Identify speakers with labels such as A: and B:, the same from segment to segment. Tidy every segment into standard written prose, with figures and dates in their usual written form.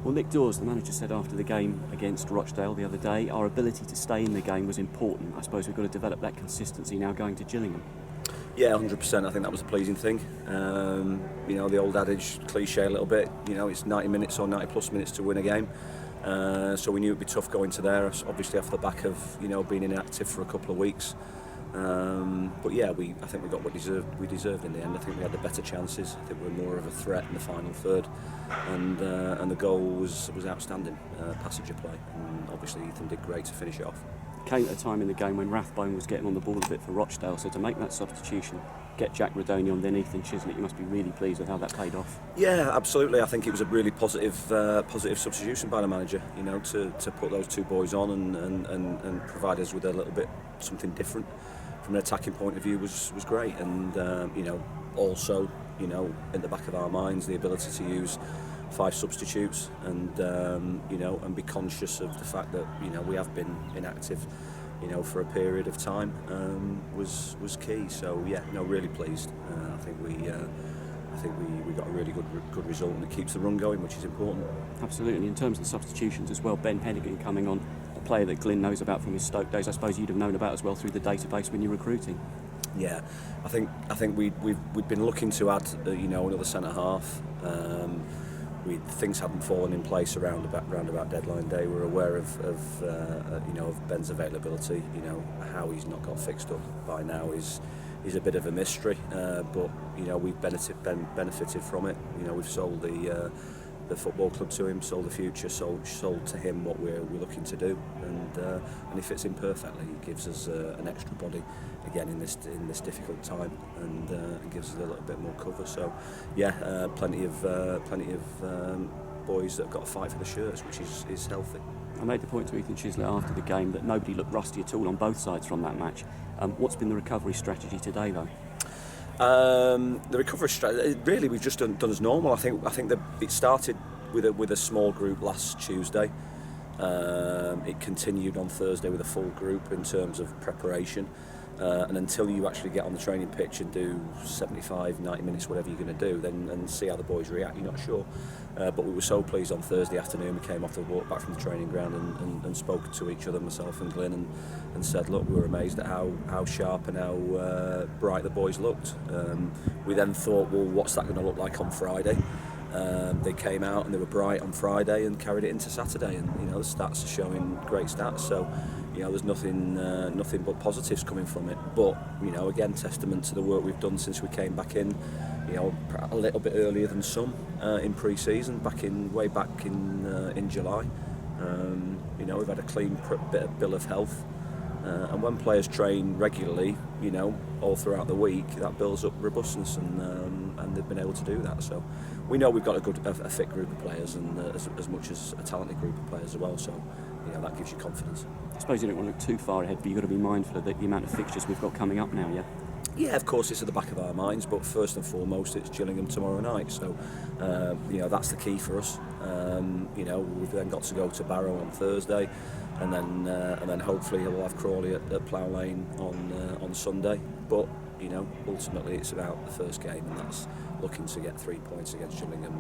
A: Well, Nick Daws, the manager, said after the game against Rochdale the other day, our ability to stay in the game was important. I suppose we've got to develop that consistency now going to Gillingham.
B: Yeah, 100%. I think that was a pleasing thing. The old adage, cliche a little bit, it's 90 minutes or 90 plus minutes to win a game. So we knew it'd be tough going to there, obviously off the back of, being inactive for a couple of weeks. But yeah, I think we got what we deserved in the end. I think we had the better chances. I think we were more of a threat in the final third, and the goal was outstanding, passenger play, and obviously Ethan did great to finish it off.
A: Came at a time in the game when Rathbone was getting on the ball a bit for Rochdale, so to make that substitution, get Jack Radoni on, then Ethan Chislett, you must be really pleased with how that played off.
B: Yeah, absolutely. I think it was a really positive substitution by the manager, to put those two boys on and provide us with a little bit something different from an attacking point of view was great. And also, in the back of our minds, the ability to use 5 substitutes and be conscious of the fact that we have been inactive for a period of time was key. So yeah, really pleased. I think we got a really good result, and it keeps the run going, which is important.
A: Absolutely. In terms of the substitutions as well, Ben Hennigan coming on, a player that Glyn knows about from his Stoke days. I suppose you'd have known about as well through the database when you're recruiting.
B: Yeah, I think we'd been looking to add another centre half. Things hadn't fallen in place around about deadline day. We're aware of Ben's availability. How he's not got fixed up by now is a bit of a mystery. But we've benefited from it. We've sold the football club to him, sold the future, sold to him what we're looking to do, and he fits in perfectly. He gives us an extra body again in this difficult time, and gives us a little bit more cover. So yeah, plenty of boys that have got to fight for the shirts, which is healthy.
A: I made the point to Ethan Chislett after the game that nobody looked rusty at all on both sides from that match. What's been the recovery strategy today, though?
B: The recovery strategy, really, we've just done as normal. I think that it started with a small group last Tuesday. It continued on Thursday with a full group in terms of preparation. And until you actually get on the training pitch and do 75, 90 minutes, whatever you're going to do, then and see how the boys react, you're not sure. But we were so pleased on Thursday afternoon. We came off the walk back from the training ground and spoke to each other, myself and Glyn, and said, look, we were amazed at how sharp and how bright the boys looked. We then thought, well, what's that going to look like on Friday? They came out and they were bright on Friday and carried it into Saturday, and the stats are showing great stats. So there's nothing but positives coming from it. But again, testament to the work we've done since we came back in. A little bit earlier than some in pre-season, way back in July. We've had a clean bill of health. And when players train regularly, all throughout the week, that builds up robustness, and they've been able to do that. So we know we've got a fit group of players, and as much as a talented group of players as well. So that gives you confidence.
A: I suppose you don't want to look too far ahead, but you've got to be mindful of the amount of fixtures we've got coming up now, yeah?
B: Yeah, of course, it's at the back of our minds, but first and foremost, it's Gillingham tomorrow night. So, that's the key for us. We've then got to go to Barrow on Thursday, and then hopefully we'll have Crawley at Plough Lane on Sunday. But ultimately, it's about the first game, and that's looking to get 3 points against Gillingham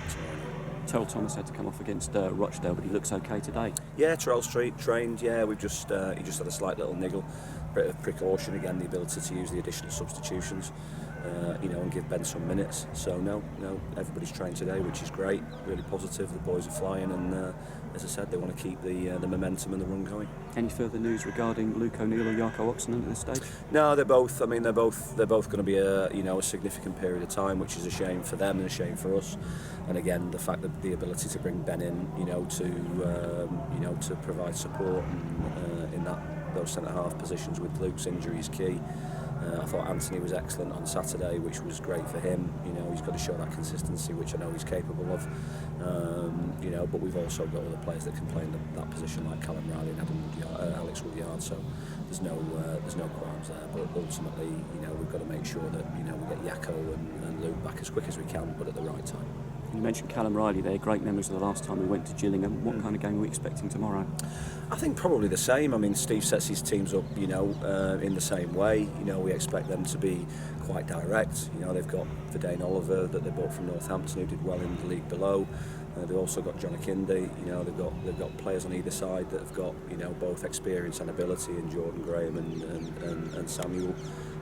B: tomorrow night.
A: Terrell Thomas had to come off against Rochdale, but he looks okay today.
B: Yeah, Terrell's trained. Yeah, he just had a slight little niggle, bit of precaution again, the ability to use the additional substitutions, and give Ben some minutes. So no, everybody's trained today, which is great. Really positive. The boys are flying, and as I said, they want to keep the momentum and the run going.
A: Any further news regarding Luke O'Neill or Jarko Oxenden at this stage?
B: No, they're both going to be a significant period of time, which is a shame for them and a shame for us. And again, the fact that the ability to bring Ben in, to provide support in those centre half positions with Luke's injury is key. I thought Anthony was excellent on Saturday, which was great for him. He's got to show that consistency, which I know he's capable of. But we've also got other players that can play in that position, like Callum Riley and Alex Woodyard. So there's no qualms there. But ultimately, we've got to make sure that we get Jarko and Luke back as quick as we can, but at the right time.
A: You mentioned Callum Riley there, great memories of the last time we went to Gillingham. What kind of game are we expecting tomorrow?
B: I think probably the same. I mean, Steve sets his teams up, in the same way. We expect them to be quite direct. They've got Verdane Oliver that they bought from Northampton, who did well in the league below. They've also got John Akindi. They've got players on either side that have got both experience and ability in Jordan Graham and Samuel.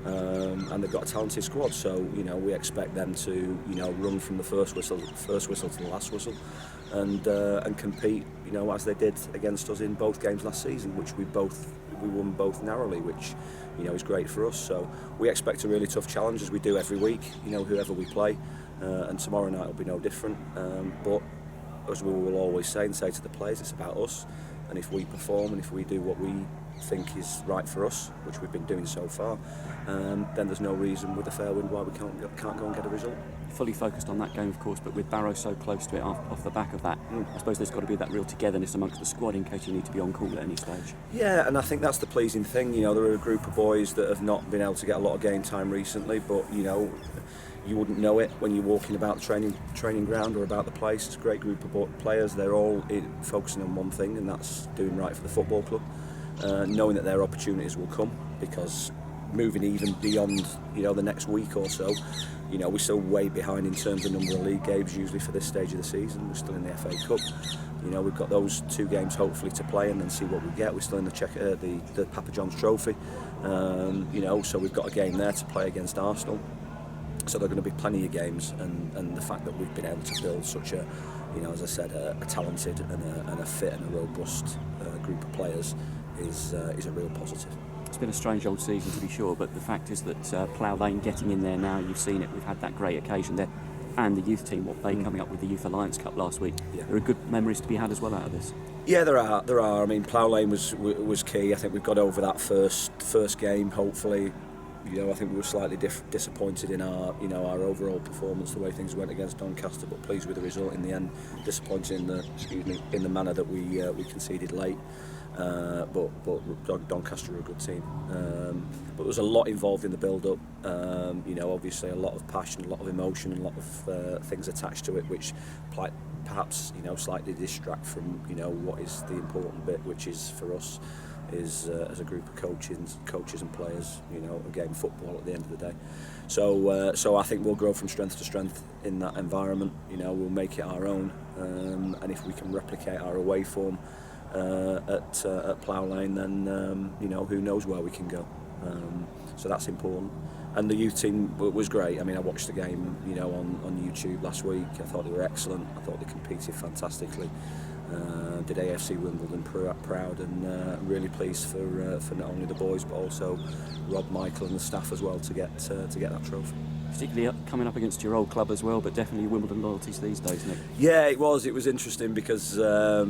B: And they've got a talented squad, so we expect them to run from the first whistle to the last whistle, and compete as they did against us in both games last season, which we won both narrowly, which is great for us. So we expect a really tough challenge, as we do every week, whoever we play, and tomorrow night will be no different. But as we will always say to the players, it's about us, and if we perform and if we do what we think is right for us, which we've been doing so far, then there's no reason with a fair wind why we can't go and get a result.
A: Fully focused on that game, of course, but with Barrow so close to it off the back of that, I suppose there's got to be that real togetherness amongst the squad in case you need to be on call at any stage.
B: Yeah, and I think that's the pleasing thing. There are a group of boys that have not been able to get a lot of game time recently, but you wouldn't know it when you're walking about the training ground or about the place. It's a great group of players. They're all focusing on one thing, and that's doing right for the football club. Knowing that their opportunities will come, because moving even beyond the next week or so, we're still way behind in terms of number of league games usually for this stage of the season. We're still in the FA Cup. We've got those 2 games hopefully to play and then see what we get. We're still in the Papa John's Trophy, so we've got a game there to play against Arsenal. So there are going to be plenty of games, and the fact that we've been able to build such a, as I said, a talented and a fit and a robust group of players is a real positive.
A: It's been a strange old season to be sure, but the fact is that Plough Lane getting in there now, you've seen it, we've had that great occasion there, and the youth team, what they coming up with the Youth Alliance Cup last week.
B: Yeah.
A: There are good memories to be had as well out of this.
B: Yeah, there are. I mean, Plough Lane was key. I think we've got over that first game, hopefully. I think we were slightly disappointed in our overall performance, the way things went against Doncaster, but pleased with the result in the end. Disappointed in the manner that we conceded late. But Doncaster are a good team. But there was a lot involved in the build-up. Obviously a lot of passion, a lot of emotion, a lot of things attached to it, which perhaps slightly distract from what is the important bit, which is for us is as a group of coaches and players, a game of football at the end of the day. So I think we'll grow from strength to strength in that environment. We'll make it our own, and if we can replicate our away form at Plough Lane, then who knows where we can go. So that's important. And the youth team was great. I mean, I watched the game, on YouTube last week. I thought they were excellent. I thought they competed fantastically. Did AFC Wimbledon proud, and really pleased for not only the boys but also Rob, Michael, and the staff as well to get that trophy.
A: Particularly coming up against your old club as well, but definitely Wimbledon loyalties these days, Nick.
B: Yeah, it was interesting because I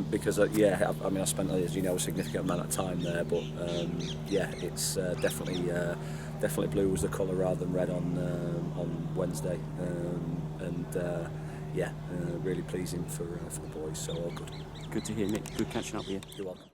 B: spent, as a significant amount of time there, but it's definitely blue was the colour rather than red on Wednesday, really pleasing for the boys, so all good.
A: Good to hear, Nick. Good catching up with you.
B: You're welcome.